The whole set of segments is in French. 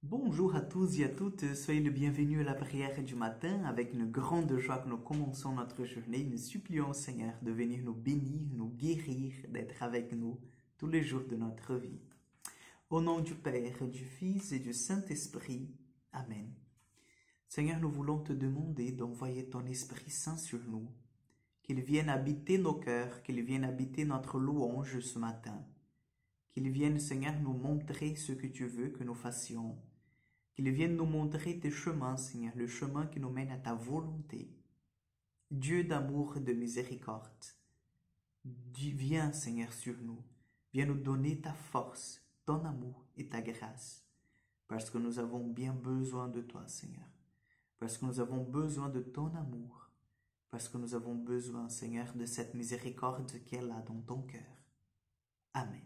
Bonjour à tous et à toutes, soyez le bienvenu à la prière du matin. Avec une grande joie que nous commençons notre journée, nous supplions au Seigneur de venir nous bénir, nous guérir, d'être avec nous tous les jours de notre vie. Au nom du Père, du Fils et du Saint-Esprit. Amen. Seigneur, nous voulons te demander d'envoyer ton Esprit Saint sur nous, qu'il vienne habiter nos cœurs, qu'il vienne habiter notre louange ce matin, qu'il vienne, Seigneur, nous montrer ce que tu veux que nous fassions, qu'il vienne nous montrer tes chemins, Seigneur, le chemin qui nous mène à ta volonté. Dieu d'amour et de miséricorde, viens, Seigneur, sur nous, viens nous donner ta force, ton amour et ta grâce, parce que nous avons bien besoin de toi, Seigneur, parce que nous avons besoin de ton amour, parce que nous avons besoin, Seigneur, de cette miséricorde qu'elle a dans ton cœur. Amen.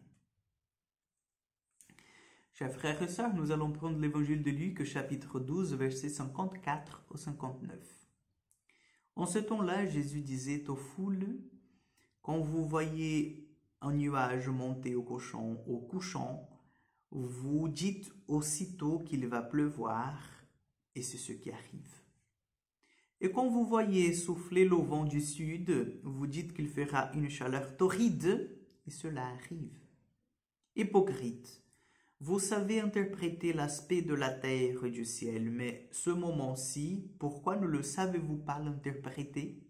Chers frères et sœurs, nous allons prendre l'évangile de Luc, chapitre 12, versets 54 au 59. En ce temps-là, Jésus disait aux foules, « Quand vous voyez un nuage monter au couchant, vous dites aussitôt qu'il va pleuvoir, et c'est ce qui arrive. Et quand vous voyez souffler le vent du sud, vous dites qu'il fera une chaleur torride, et cela arrive. Hypocrite, vous savez interpréter l'aspect de la terre et du ciel, mais ce moment-ci, pourquoi ne le savez-vous pas l'interpréter?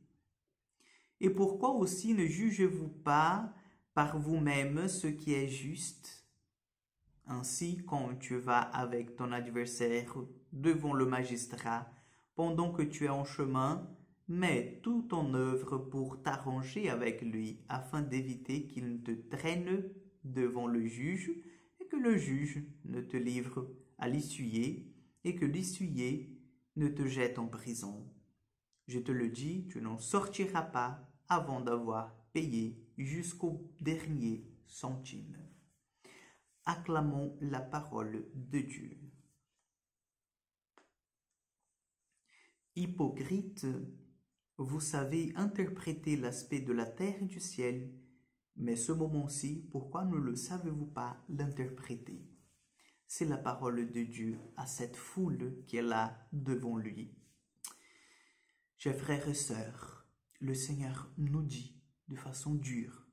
Et pourquoi aussi ne jugez-vous pas par vous-même ce qui est juste? Ainsi, quand tu vas avec ton adversaire devant le magistrat, pendant que tu es en chemin, mets tout en œuvre pour t'arranger avec lui, afin d'éviter qu'il ne te traîne devant le juge, que le juge ne te livre à l'issuyer et que l'issuyer ne te jette en prison. Je te le dis, tu n'en sortiras pas avant d'avoir payé jusqu'au dernier centime. Acclamons la parole de Dieu. Hypocrite, vous savez interpréter l'aspect de la terre et du ciel, mais ce moment-ci, pourquoi ne le savez-vous pas l'interpréter? C'est la parole de Dieu à cette foule qui est là devant lui. Chers frères et sœurs, le Seigneur nous dit de façon dure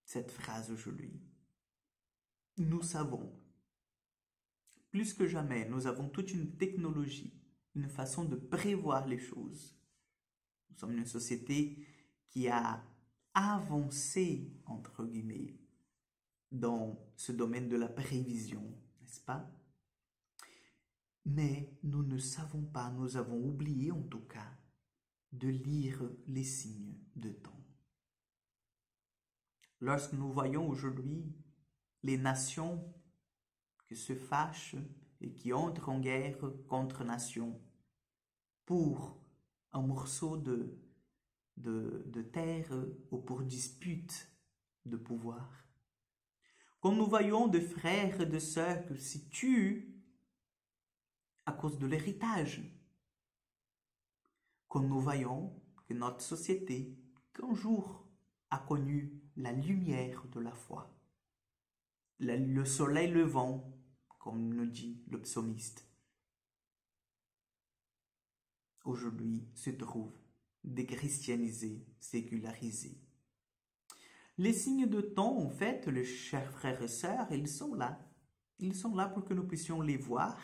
cette phrase aujourd'hui. Nous savons, plus que jamais, nous avons toute une technologie, une façon de prévoir les choses. Nous sommes une société qui a avancé, entre guillemets, dans ce domaine de la prévision, n'est-ce pas? Mais nous ne savons pas, nous avons oublié en tout cas, de lire les signes de temps. Lorsque nous voyons aujourd'hui les nations qui se fâchent et qui entrent en guerre contre nations pour un morceau de terre ou pour dispute de pouvoir. Quand nous voyons des frères et des sœurs qui se tuent à cause de l'héritage. Quand nous voyons que notre société, qu'un jour a connu la lumière de la foi, le soleil levant, comme nous dit le psalmiste, aujourd'hui se trouve déchristianisé, sécularisé. Les signes de temps, en fait, les chers frères et sœurs, ils sont là. Ils sont là pour que nous puissions les voir,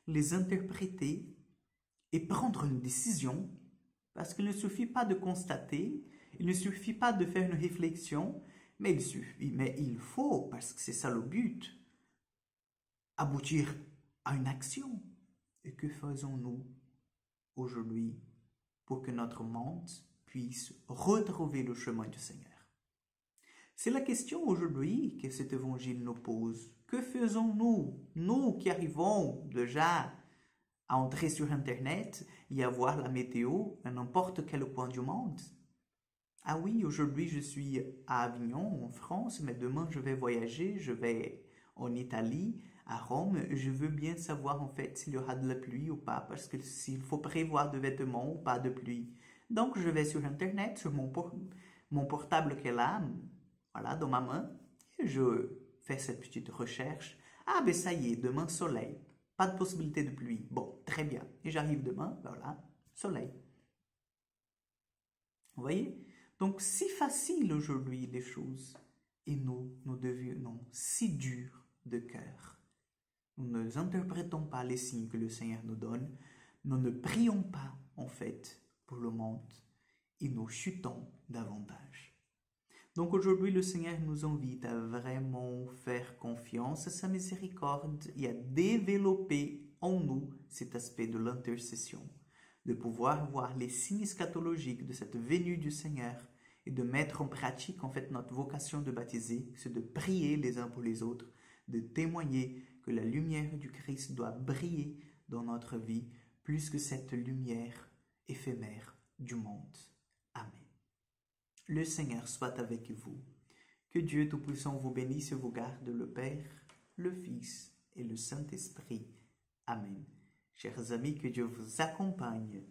les interpréter et prendre une décision, parce qu'il ne suffit pas de constater, il ne suffit pas de faire une réflexion, mais il faut, parce que c'est ça le but, aboutir à une action. Et que faisons-nous aujourd'hui pour que notre monde puisse retrouver le chemin du Seigneur? C'est la question aujourd'hui que cet évangile nous pose. Que faisons-nous, nous qui arrivons déjà à entrer sur Internet et à voir la météo à n'importe quel point du monde? Ah oui, aujourd'hui je suis à Avignon, en France, mais demain je vais voyager, je vais en Italie, à Rome. Je veux bien savoir en fait s'il y aura de la pluie ou pas, parce que s'il faut prévoir de vêtements ou pas de pluie. Donc je vais sur Internet, sur mon portable qui est là, voilà, dans ma main, et je fais cette petite recherche Ah ben ça y est, demain soleil. Pas de possibilité de pluie. Bon, très bien. Et j'arrive demain, voilà, soleil. Vous voyez? Donc si facile aujourd'hui les choses. Et nous devenons si durs de cœur. Nous ne interprétons pas les signes que le Seigneur nous donne. Nous ne prions pas, en fait, pour le monde. Et nous chutons davantage. Donc aujourd'hui, le Seigneur nous invite à vraiment faire confiance à sa miséricorde et à développer en nous cet aspect de l'intercession, de pouvoir voir les signes eschatologiques de cette venue du Seigneur et de mettre en pratique en fait notre vocation de baptiser, c'est de prier les uns pour les autres, de témoigner que la lumière du Christ doit briller dans notre vie plus que cette lumière éphémère du monde. Amen. Le Seigneur soit avec vous. Que Dieu Tout-Puissant vous bénisse et vous garde, le Père, le Fils et le Saint-Esprit. Amen. Chers amis, que Dieu vous accompagne